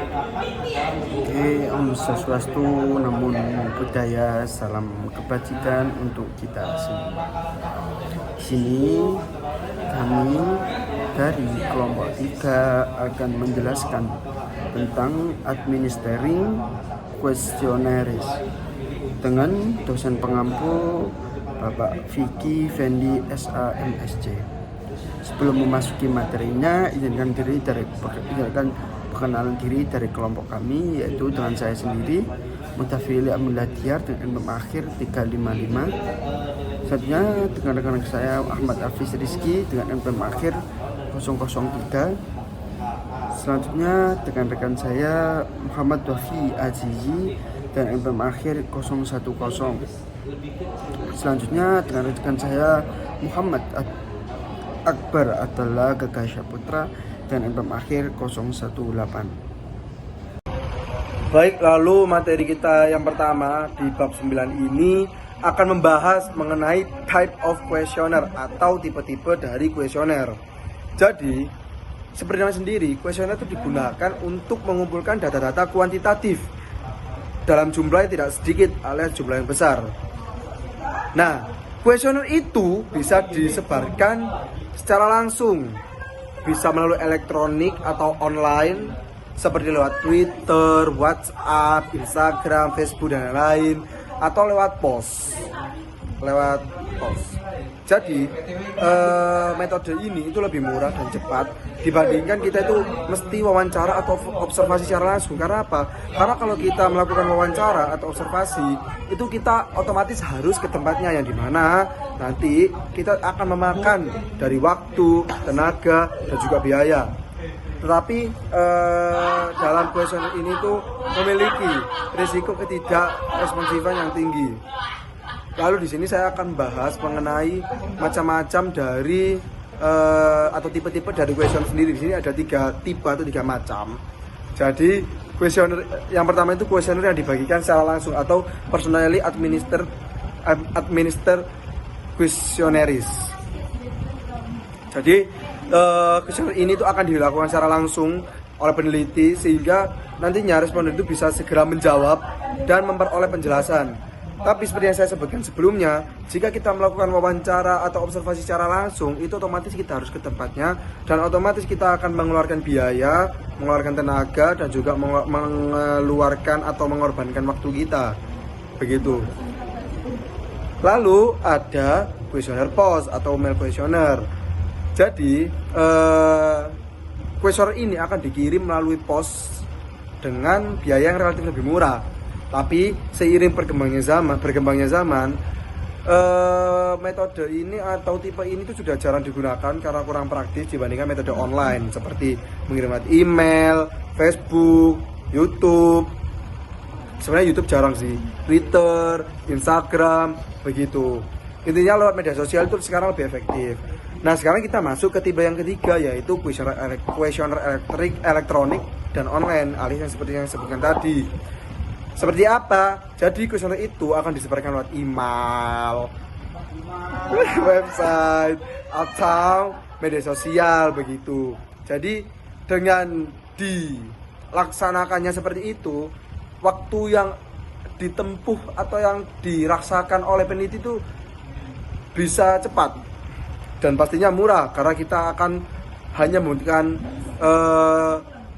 Oke, Om Swastiastu, Namo Buddhaya, salam kebajikan untuk kita semua. Di sini kami dari kelompok 3 akan menjelaskan tentang administering questionnaires dengan dosen pengampu Bapak Vicky Fendi SA MSc. Sebelum memasuki materinya, izinkan perkenalan diri dari kelompok kami, yaitu dengan saya sendiri, Mutafili Amillah Diyar dengan NPM akhir 355. Selanjutnya dengan rekan saya Ahmad Hafiz Rizky dengan NPM akhir 003. Selanjutnya dengan rekan saya Muhammad Wafi Azizi dengan NPM akhir 010. Selanjutnya dengan rekan saya Muhammad Akbar adalah Gagasha Putra dan NPM akhir 018. Baik, lalu materi kita yang pertama di bab 9 ini akan membahas mengenai type of questionnaire atau tipe-tipe dari kuesioner. Jadi, seperti namanya sendiri, kuesioner itu digunakan untuk mengumpulkan data-data kuantitatif dalam jumlah yang tidak sedikit alias jumlah yang besar. Nah, kuesioner itu bisa disebarkan secara langsung, bisa melalui elektronik atau online seperti lewat Twitter, WhatsApp, Instagram, Facebook dan lain-lain, atau lewat pos. Jadi metode ini itu lebih murah dan cepat dibandingkan kita itu mesti wawancara atau observasi secara langsung. Karena apa? Karena kalau kita melakukan wawancara atau observasi itu kita otomatis harus ke tempatnya, yang dimana nanti kita akan memakan dari waktu, tenaga, dan juga biaya. Tetapi dalam kuesioner ini tuh memiliki risiko ketidakresponsifan yang tinggi. Lalu di sini saya akan bahas mengenai macam-macam dari atau tipe-tipe dari kuesioner sendiri. Di sini ada 3 tipe atau 3 macam. Jadi kuesioner yang pertama itu kuesioner yang dibagikan secara langsung atau personally administered questionnaires. Jadi kuesioner ini tuh akan dilakukan secara langsung oleh peneliti sehingga nantinya responden itu bisa segera menjawab dan memperoleh penjelasan. Tapi seperti yang saya sebutkan sebelumnya, jika kita melakukan wawancara atau observasi secara langsung, itu otomatis kita harus ke tempatnya dan otomatis kita akan mengeluarkan biaya, mengeluarkan tenaga, dan juga mengeluarkan atau mengorbankan waktu kita. Begitu. Lalu ada kuesioner pos atau mail kuesioner. Jadi kuesioner ini akan dikirim melalui pos dengan biaya yang relatif lebih murah. Tapi seiring berkembangnya zaman, metode ini atau tipe ini tuh sudah jarang digunakan karena kurang praktis dibandingkan metode online seperti mengirim email, Facebook, YouTube. Sebenarnya YouTube jarang sih, Twitter, Instagram, begitu. Intinya lewat media sosial itu sekarang lebih efektif. Nah, sekarang kita masuk ke tipe yang ketiga, yaitu kuesioner elektronik dan online, alih yang seperti yang disebutkan tadi. Seperti apa? Jadi kuesioner itu akan disebarkan lewat email, website, atau media sosial begitu. Jadi dengan dilaksanakannya seperti itu, waktu yang ditempuh atau yang dirasakan oleh peneliti itu bisa cepat dan pastinya murah karena kita akan hanya membutuhkan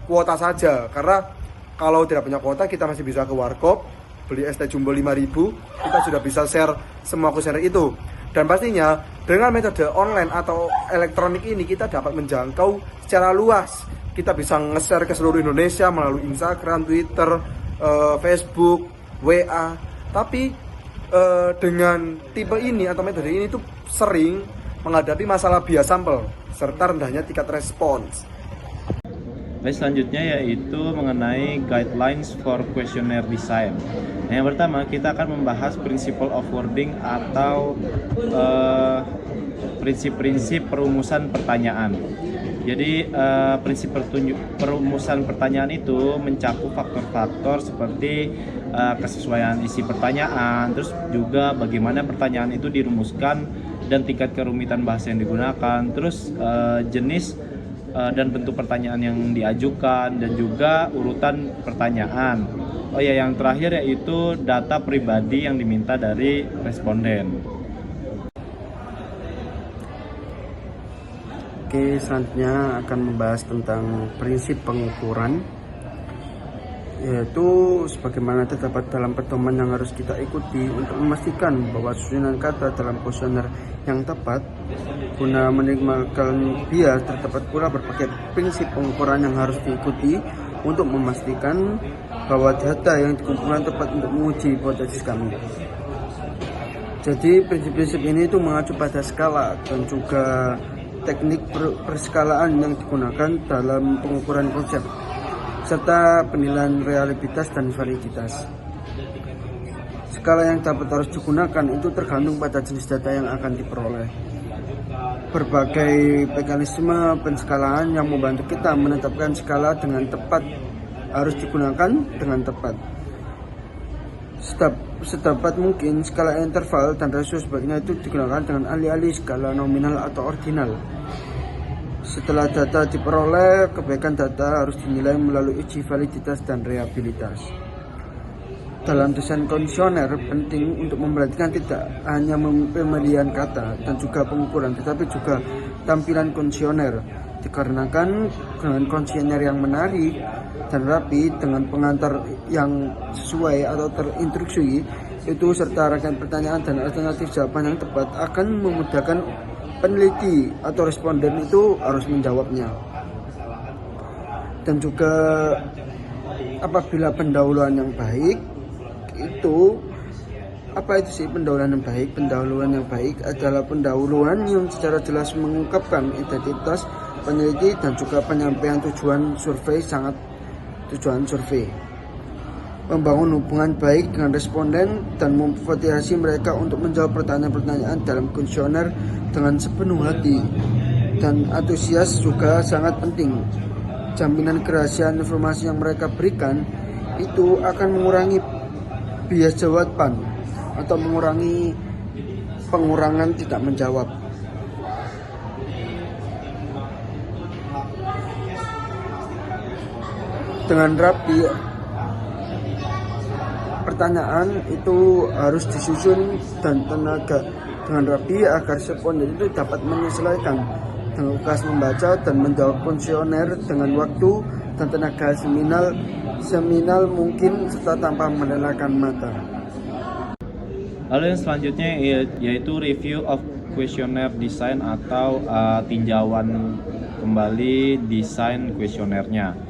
kuota saja. Karena kalau tidak punya kuota, kita masih bisa ke warkop, beli es teh jumbo 5.000, kita sudah bisa share semua kuesioner itu. Dan pastinya dengan metode online atau elektronik ini kita dapat menjangkau secara luas. Kita bisa nge-share ke seluruh Indonesia melalui Instagram, Twitter, Facebook, WA. Tapi dengan tipe ini atau metode ini tuh sering menghadapi masalah bias sampel serta rendahnya tingkat respons. Baik, selanjutnya yaitu mengenai guidelines for questionnaire design. Nah, yang pertama kita akan membahas principle of wording atau prinsip-prinsip perumusan pertanyaan. Jadi prinsip perumusan pertanyaan itu mencakup faktor-faktor seperti kesesuaian isi pertanyaan, terus juga bagaimana pertanyaan itu dirumuskan dan tingkat kerumitan bahasa yang digunakan, terus jenis dan bentuk pertanyaan yang diajukan dan juga urutan pertanyaan. Oh ya, yang terakhir yaitu data pribadi yang diminta dari responden. Oke, selanjutnya akan membahas tentang prinsip pengukuran, yaitu sebagaimana terdapat dalam pedoman yang harus kita ikuti untuk memastikan bahwa susunan kata dalam kuesioner yang tepat. Guna minimalkan bias, terdapat pula berbagai prinsip pengukuran yang harus diikuti untuk memastikan bahwa data yang dikumpulkan tepat untuk menguji hipotesis kami. Jadi prinsip-prinsip ini itu mengacu pada skala dan juga teknik perskalaan yang digunakan dalam pengukuran konsep serta penilaian realitas dan validitas. Skala yang dapat harus digunakan itu tergantung pada jenis data yang akan diperoleh. Berbagai mekanisme penskalaan yang membantu kita menetapkan skala dengan tepat harus digunakan dengan tepat. Sedapat mungkin skala interval dan rasio sebaiknya itu digunakan dengan alih-alih skala nominal atau ordinal. Setelah data diperoleh, kebaikan data harus dinilai melalui uji validitas dan reliabilitas. Dalam desain kuesioner penting untuk memperhatikan tidak hanya pemilihan kata dan juga pengukuran, tetapi juga tampilan kuesioner. Dikarenakan dengan kuesioner yang menarik dan rapi dengan pengantar yang sesuai atau terinstruksi itu serta rangkaian pertanyaan dan alternatif jawaban yang tepat akan memudahkan peneliti atau responden itu harus menjawabnya. Dan juga apabila pendahuluan yang baik itu, apa itu sih pendahuluan yang baik? Pendahuluan yang baik adalah pendahuluan yang secara jelas mengungkapkan identitas peneliti dan juga penyampaian tujuan survei, membangun hubungan baik dengan responden dan memotivasi mereka untuk menjawab pertanyaan-pertanyaan dalam kuesioner dengan sepenuh hati dan antusias juga sangat penting. Jaminan kerahasiaan informasi yang mereka berikan itu akan mengurangi bias jawaban atau mengurangi pengurangan tidak menjawab. Dengan rapi, pertanyaan itu harus disusun dan tenaga dengan rapi agar responden itu dapat menyesuaikan dengan tugas membaca dan menjawab kuesioner dengan waktu dan tenaga seminal mungkin serta tanpa melelahkan mata. Lalu yang selanjutnya yaitu review of questionnaire design atau tinjauan kembali desain kuesionernya.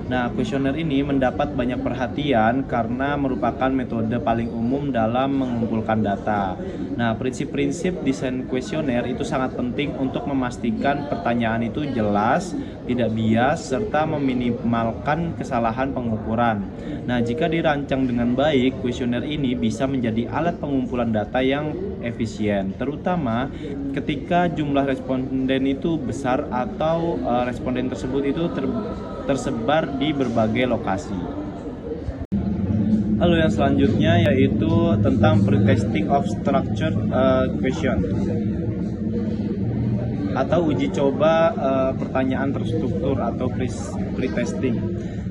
Nah, kuesioner ini mendapat banyak perhatian karena merupakan metode paling umum dalam mengumpulkan data. Nah, prinsip-prinsip desain kuesioner itu sangat penting untuk memastikan pertanyaan itu jelas, tidak bias, serta meminimalkan kesalahan pengukuran. Nah, jika dirancang dengan baik, kuesioner ini bisa menjadi alat pengumpulan data yang efisien, terutama ketika jumlah responden itu besar atau responden tersebut itu tersebar di berbagai lokasi. Lalu yang selanjutnya yaitu tentang pretesting of structured question atau uji coba pertanyaan terstruktur atau pretesting.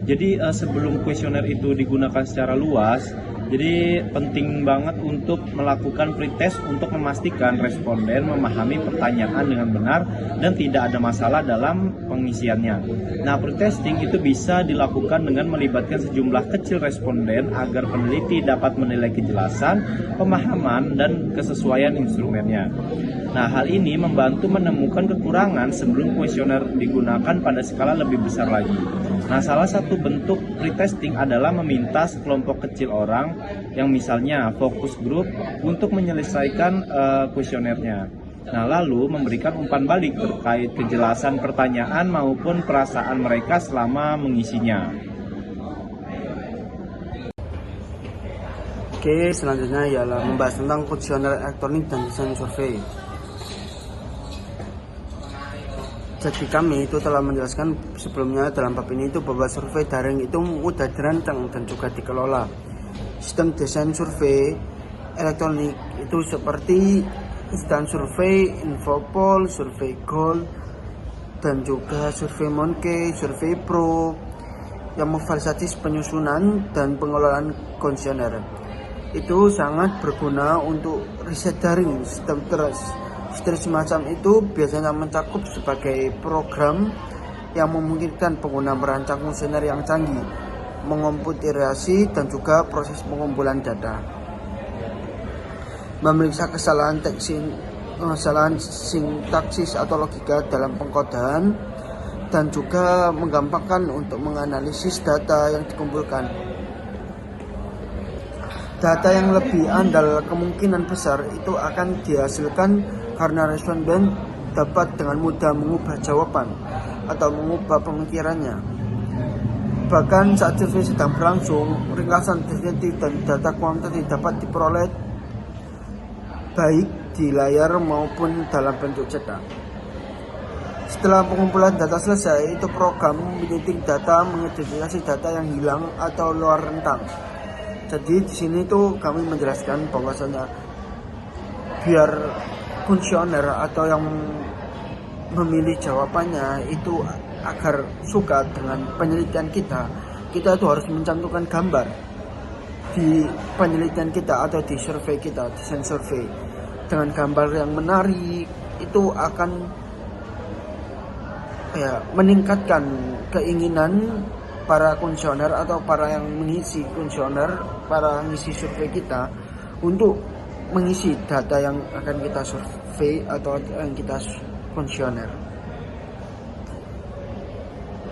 Jadi sebelum kuesioner itu digunakan secara luas, jadi penting banget untuk melakukan pretest untuk memastikan responden memahami pertanyaan dengan benar dan tidak ada masalah dalam pengisiannya. Nah, pretesting itu bisa dilakukan dengan melibatkan sejumlah kecil responden agar peneliti dapat menilai kejelasan, pemahaman, dan kesesuaian instrumennya. Nah, hal ini membantu menemukan kekurangan sebelum kuesioner digunakan pada skala lebih besar lagi. Nah, salah satu bentuk pretesting adalah meminta sekelompok kecil orang yang misalnya fokus group untuk menyelesaikan kuesionernya. Nah, lalu memberikan umpan balik terkait kejelasan pertanyaan maupun perasaan mereka selama mengisinya. Oke, selanjutnya ialah membahas tentang kuesioner elektronik dan desain survei. Jadi kami itu telah menjelaskan sebelumnya dalam bab ini itu bahwa survei daring itu mudah dirancang dan juga dikelola. Sistem desain survei elektronik itu seperti instant survey, infopol, survey goal, dan juga survei Monkey, survei Pro yang memfasilitasi penyusunan dan pengelolaan kuesioner. Itu sangat berguna untuk riset daring. Sistem semacam itu biasanya mencakup sebagai program yang memungkinkan pengguna merancang kuesioner yang canggih, mengomputirisasi dan juga proses pengumpulan data, memeriksa kesalahan sintaksis atau logika dalam pengkodean, dan juga menggampangkan untuk menganalisis data yang dikumpulkan. Data yang lebih andal kemungkinan besar itu akan dihasilkan karena responden dapat dengan mudah mengubah jawaban atau mengubah pemikirannya. Bahkan saat survei sedang berlangsung, ringkasan definitif dan data kuantitatif dapat diperoleh baik di layar maupun dalam bentuk cetak. Setelah pengumpulan data selesai, itu program menyunting data, mengidentifikasi data yang hilang atau luar rentang. Jadi di sini tuh kami menjelaskan bahwasanya biar kuesioner atau yang memilih jawabannya itu agar suka dengan penelitian kita tuh harus mencantumkan gambar di penelitian kita atau di survei kita, desain survei dengan gambar yang menarik. Itu akan meningkatkan keinginan para kuesioner atau para yang mengisi kuesioner, para ngisi survei kita untuk mengisi data yang akan kita survei atau yang kita kuesioner.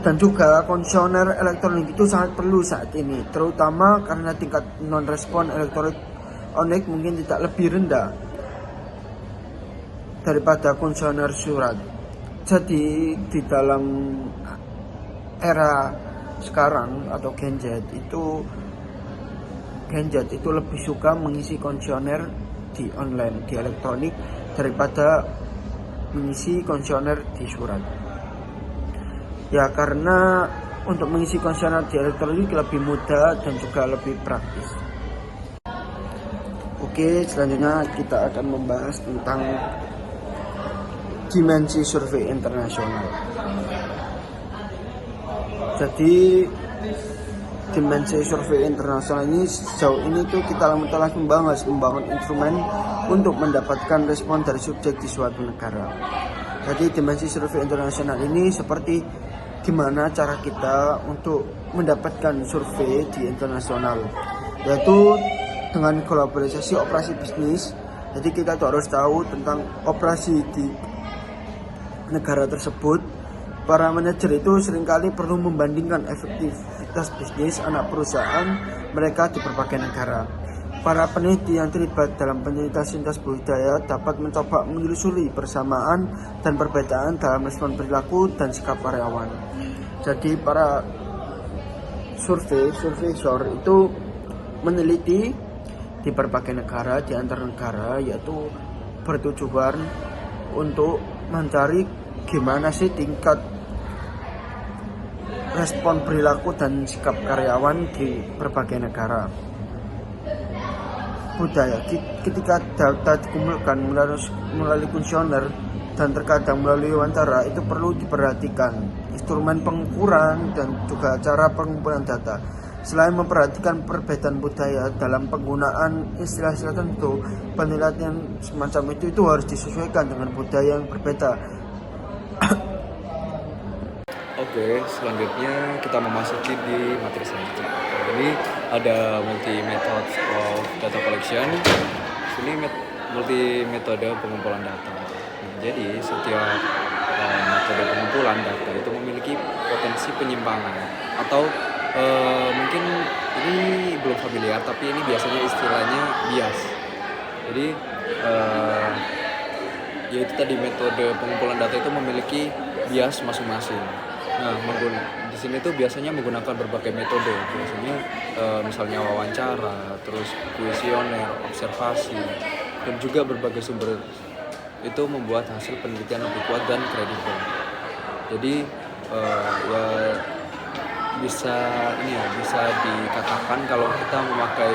Dan juga kuesioner elektronik itu sangat perlu saat ini, terutama karena tingkat non-respon elektronik mungkin tidak lebih rendah daripada kuesioner surat. Jadi di dalam era sekarang atau Gen Z itu lebih suka mengisi kuesioner di online, di elektronik daripada mengisi kuesioner di surat. Ya karena untuk mengisi kuesioner di elektronik lebih mudah dan juga lebih praktis. Oke, selanjutnya kita akan membahas tentang dimensi survei internasional. Jadi dimensi survei internasional ini sejauh ini tuh kita telah membahas membangun instrumen untuk mendapatkan respon dari subjek di suatu negara. Jadi dimensi survei internasional ini seperti gimana cara kita untuk mendapatkan survei di internasional, yaitu dengan kolaborasi operasi bisnis. Jadi kita tuh harus tahu tentang operasi di negara tersebut. Para manajer itu seringkali perlu membandingkan efektivitas bisnis anak perusahaan mereka di berbagai negara. Para peneliti yang terlibat dalam penelitian lintas budaya dapat mencoba menelusuri persamaan dan perbedaan dalam respon perilaku dan sikap karyawan. Jadi para surveyor itu meneliti di berbagai negara, di antar negara, yaitu bertujuan untuk mencari gimana sih tingkat respon perilaku dan sikap karyawan di berbagai negara. Budaya ketika data dikumpulkan melalui kuesioner dan terkadang melalui wawancara, itu perlu diperhatikan instrumen pengukuran dan juga cara pengumpulan data. Selain memperhatikan perbedaan budaya dalam penggunaan istilah-istilah tertentu, penelitian semacam itu harus disesuaikan dengan budaya yang berbeda. Oke, selanjutnya kita memasuki di materi selanjutnya. Ini ada multi method of data collection. Ini multi metode pengumpulan data. Jadi setiap metode pengumpulan data itu memiliki potensi penyimpangan atau mungkin ini belum familiar, tapi ini biasanya istilahnya bias. Jadi yaitu tadi metode pengumpulan data itu memiliki bias masing-masing. Nah, di sini tuh biasanya menggunakan berbagai metode, biasanya misalnya wawancara, terus kuesioner, observasi, dan juga berbagai sumber. Itu membuat hasil penelitian lebih kuat dan kredibel. Jadi bisa dikatakan kalau kita memakai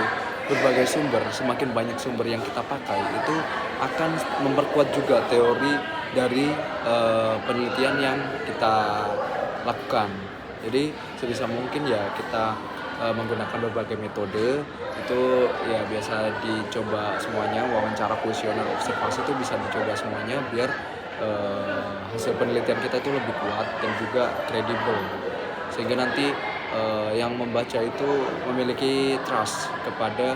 berbagai sumber, semakin banyak sumber yang kita pakai, itu akan memperkuat juga teori dari penelitian yang kita lakukan. Jadi sebisa mungkin ya kita menggunakan berbagai metode itu ya biasa dicoba semuanya, wawancara, kuesioner, observasi itu bisa dicoba semuanya biar hasil penelitian kita itu lebih kuat dan juga kredibel, sehingga nanti yang membaca itu memiliki trust kepada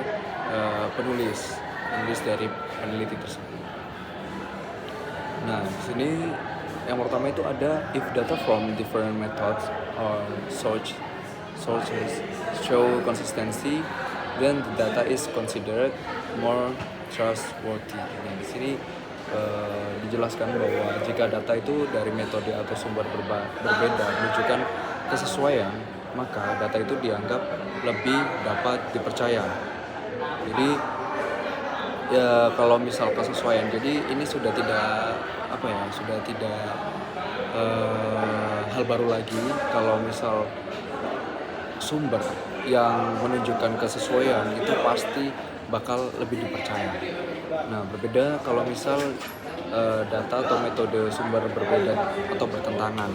penulis dari peneliti tersebut. Nah, di sini yang pertama itu ada if data from different methods or sources show consistency, then the data is considered more trustworthy. Nah, di sini dijelaskan bahwa jika data itu dari metode atau sumber berbeda menunjukkan kesesuaian, maka data itu dianggap lebih dapat dipercaya. Jadi ya kalau misal kesesuaian, jadi ini sudah tidak hal baru lagi kalau misal sumber yang menunjukkan kesesuaian itu pasti bakal lebih dipercaya. Nah, berbeda kalau misal data atau metode sumber berbeda atau bertentangan.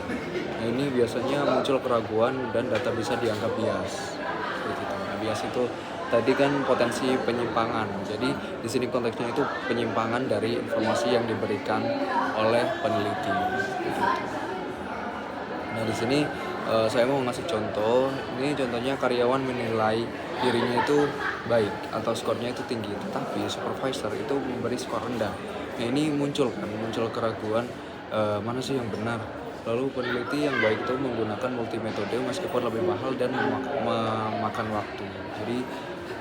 Nah, ini biasanya muncul keraguan dan data bisa dianggap bias. Seperti itu. Nah, bias itu tadi kan potensi penyimpangan. Jadi di sini konteksnya itu penyimpangan dari informasi yang diberikan oleh peneliti. Seperti itu. Nah, di sini saya mau ngasih contoh. Ini contohnya karyawan menilai dirinya itu baik atau skornya itu tinggi, tetapi supervisor itu memberi skor rendah. Nah, ini muncul keraguan mana sih yang benar. Lalu peneliti yang baik itu menggunakan multimetode meskipun lebih mahal dan memakan waktu. Jadi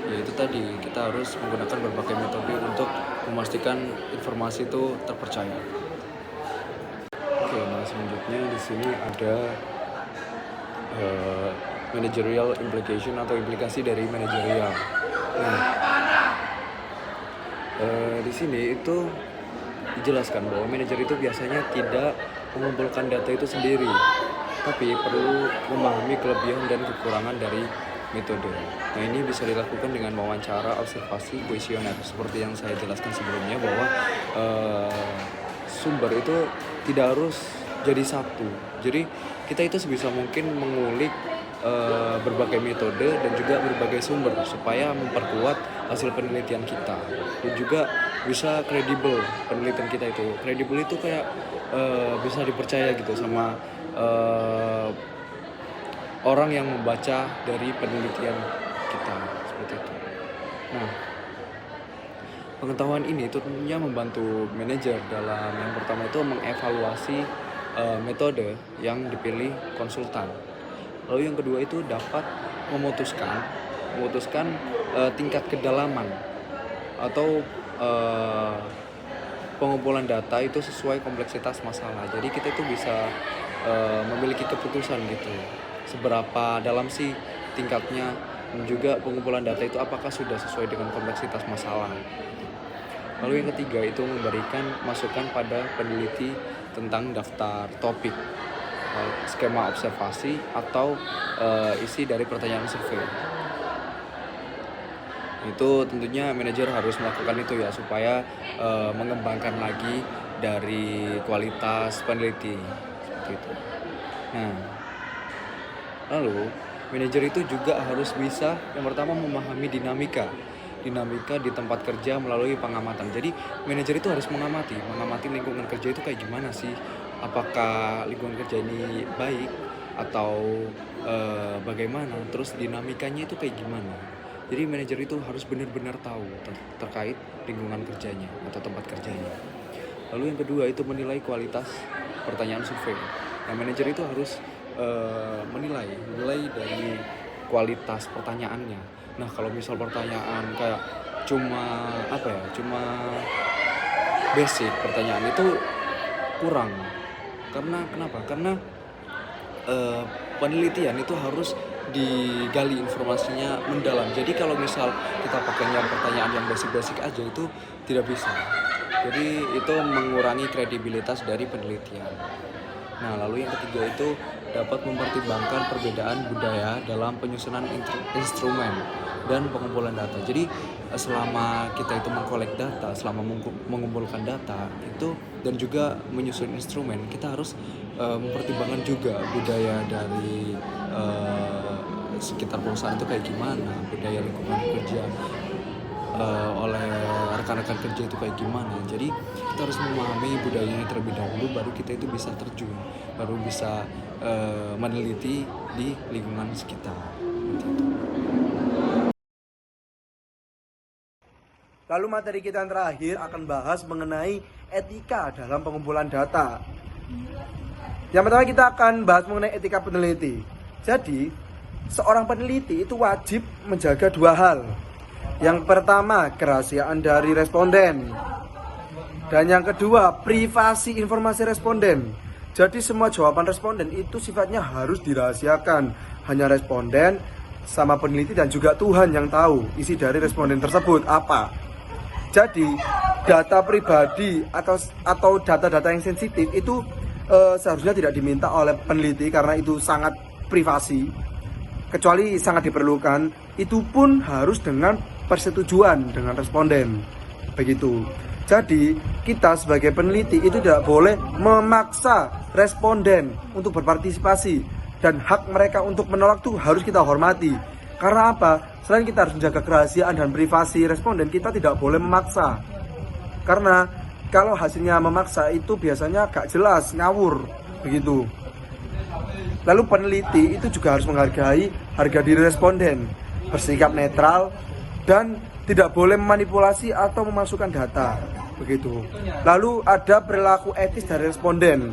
ya itu tadi, kita harus menggunakan berbagai metode untuk memastikan informasi itu terpercaya. Oke, nah selanjutnya di sini ada managerial implication atau implikasi dari manajerial. Nah, di sini itu dijelaskan bahwa manajer itu biasanya tidak mengumpulkan data itu sendiri, tapi perlu memahami kelebihan dan kekurangan dari metode. Nah, ini bisa dilakukan dengan wawancara, observasi, kuesioner. Seperti yang saya jelaskan sebelumnya bahwa sumber itu tidak harus jadi satu. Jadi kita itu sebisa mungkin mengulik berbagai metode dan juga berbagai sumber supaya memperkuat hasil penelitian kita dan juga bisa kredibel. Penelitian kita itu kredibel itu kayak bisa dipercaya gitu sama orang yang membaca dari penelitian kita, seperti itu. Nah, pengetahuan ini tentunya membantu manajer dalam yang pertama itu mengevaluasi metode yang dipilih konsultan. Lalu yang kedua itu dapat memutuskan tingkat kedalaman atau pengumpulan data itu sesuai kompleksitas masalah. Jadi kita itu bisa memiliki keputusan gitu, seberapa dalam sih tingkatnya, dan juga pengumpulan data itu apakah sudah sesuai dengan kompleksitas masalah. Lalu yang ketiga itu memberikan masukan pada peneliti tentang daftar topik, skema observasi, atau isi dari pertanyaan survei. Itu tentunya manajer harus melakukan itu ya, supaya mengembangkan lagi dari kualitas peneliti, seperti itu. Nah, lalu manajer itu juga harus bisa yang pertama memahami dinamika di tempat kerja melalui pengamatan. Jadi manajer itu harus mengamati lingkungan kerja itu kayak gimana sih, apakah lingkungan kerja ini baik atau bagaimana, terus dinamikanya itu kayak gimana. Jadi manajer itu harus benar-benar tahu terkait lingkungan kerjanya atau tempat kerjanya. Lalu yang kedua itu menilai kualitas pertanyaan survei. Nah, manajer itu harus menilai dari kualitas pertanyaannya. Nah, kalau misal pertanyaan kayak cuma basic pertanyaan itu kurang. Kenapa? Karena penelitian itu harus digali informasinya mendalam. Jadi kalau misal kita pakainya pertanyaan yang basic-basic aja itu tidak bisa. Jadi itu mengurangi kredibilitas dari penelitian. Nah, lalu yang ketiga itu dapat mempertimbangkan perbedaan budaya dalam penyusunan instrumen dan pengumpulan data. Jadi selama kita itu mengkolek data, selama mengumpulkan data itu dan juga menyusun instrumen, kita harus mempertimbangkan juga budaya dari sekitar perusahaan itu kayak gimana, budaya lingkungan kerja oleh rekan-rekan kerja itu kayak gimana. Jadi kita harus memahami budayanya terlebih dahulu, baru kita itu bisa terjun, baru bisa meneliti di lingkungan sekitar. Lalu materi kita yang terakhir akan bahas mengenai etika dalam pengumpulan data. Yang pertama kita akan bahas mengenai etika peneliti. Jadi, seorang peneliti itu wajib menjaga dua hal. Yang pertama, kerahasiaan dari responden. Dan yang kedua, privasi informasi responden. Jadi semua jawaban responden itu sifatnya harus dirahasiakan. Hanya responden sama peneliti dan juga Tuhan yang tahu isi dari responden tersebut apa. Jadi data pribadi atau data-data yang sensitif itu seharusnya tidak diminta oleh peneliti karena itu sangat privasi. Kecuali sangat diperlukan, itu pun harus dengan persetujuan dengan responden. Begitu. Jadi kita sebagai peneliti itu tidak boleh memaksa responden untuk berpartisipasi, dan hak mereka untuk menolak itu harus kita hormati. Karena apa? Selain kita harus menjaga kerahasiaan dan privasi responden, kita tidak boleh memaksa. Karena kalau hasilnya memaksa itu biasanya gak jelas, ngawur, begitu. Lalu peneliti itu juga harus menghargai harga diri responden, bersikap netral, dan tidak boleh memanipulasi atau memasukkan data, begitu. Lalu ada perilaku etis dari responden.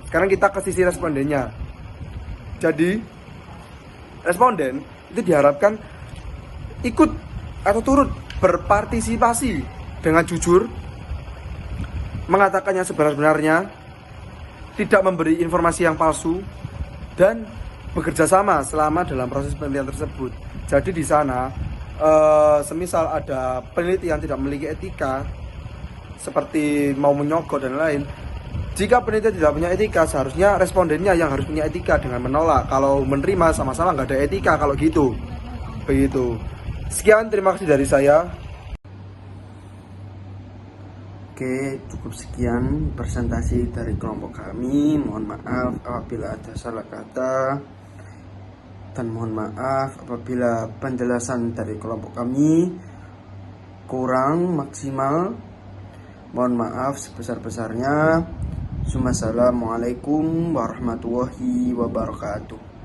Sekarang kita ke sisi respondennya. Jadi responden itu diharapkan ikut atau turut berpartisipasi dengan jujur, mengatakannya sebenar-benarnya, tidak memberi informasi yang palsu, dan bekerja sama selama dalam proses penelitian tersebut. Jadi di sana semisal ada peneliti yang tidak memiliki etika, seperti mau menyogok dan lain, jika peneliti tidak punya etika, seharusnya respondennya yang harus punya etika dengan menolak. Kalau menerima sama-sama nggak ada etika kalau gitu. Begitu. Sekian, terima kasih dari saya. Oke, cukup sekian presentasi dari kelompok kami. Mohon maaf apabila ada salah kata, dan mohon maaf apabila penjelasan dari kelompok kami kurang maksimal. Mohon maaf sebesar-besarnya. Assalamualaikum warahmatullahi wabarakatuh.